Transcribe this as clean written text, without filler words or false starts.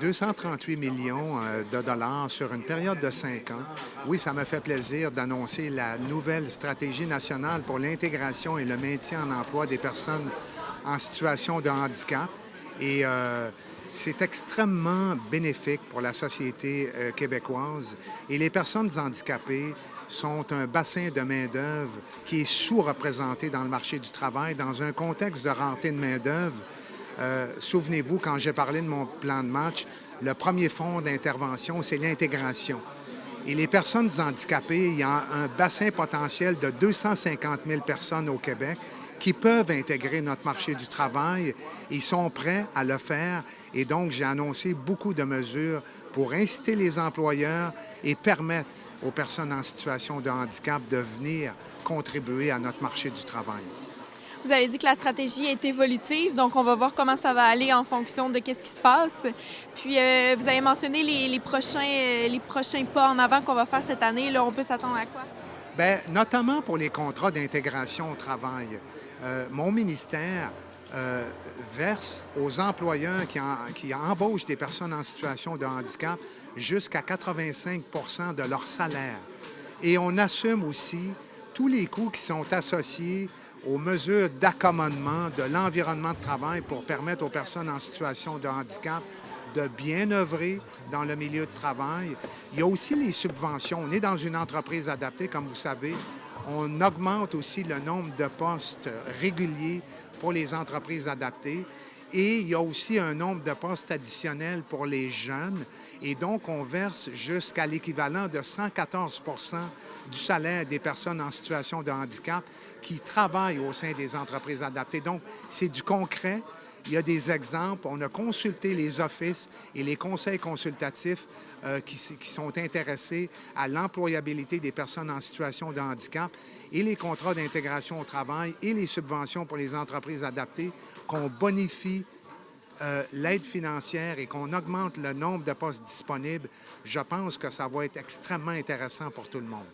238 millions de dollars sur une période de 5 ans. Oui, ça me fait plaisir d'annoncer la nouvelle stratégie nationale pour l'intégration et le maintien en emploi des personnes en situation de handicap. Et c'est extrêmement bénéfique pour la société québécoise. Et les personnes handicapées sont un bassin de main-d'œuvre qui est sous-représenté dans le marché du travail dans un contexte de rareté de main-d'œuvre. Souvenez-vous, quand j'ai parlé de mon plan de match, le premier fonds d'intervention, c'est l'intégration. Et les personnes handicapées, il y a un bassin potentiel de 250 000 personnes au Québec qui peuvent intégrer notre marché du travail. Ils sont prêts à le faire et donc j'ai annoncé beaucoup de mesures pour inciter les employeurs et permettre aux personnes en situation de handicap de venir contribuer à notre marché du travail. Vous avez dit que la stratégie est évolutive, donc on va voir comment ça va aller en fonction de ce qui se passe. Puis, vous avez mentionné les prochains pas en avant qu'on va faire cette année. Là, on peut s'attendre à quoi? Bien, notamment pour les contrats d'intégration au travail. Mon ministère verse aux employeurs qui embauchent des personnes en situation de handicap jusqu'à 85 de leur salaire. Et on assume aussi tous les coûts qui sont associés aux mesures d'accommodement de l'environnement de travail pour permettre aux personnes en situation de handicap de bien œuvrer dans le milieu de travail. Il y a aussi les subventions. On est dans une entreprise adaptée, comme vous savez. On augmente aussi le nombre de postes réguliers pour les entreprises adaptées. Et il y a aussi un nombre de postes additionnels pour les jeunes. Et donc, on verse jusqu'à l'équivalent de 114 du salaire des personnes en situation de handicap qui travaillent au sein des entreprises adaptées. Donc, c'est du concret. Il y a des exemples. On a consulté les offices et les conseils consultatifs qui sont intéressés à l'employabilité des personnes en situation de handicap et les contrats d'intégration au travail et les subventions pour les entreprises adaptées, qu'on bonifie l'aide financière et qu'on augmente le nombre de postes disponibles. Je pense que ça va être extrêmement intéressant pour tout le monde.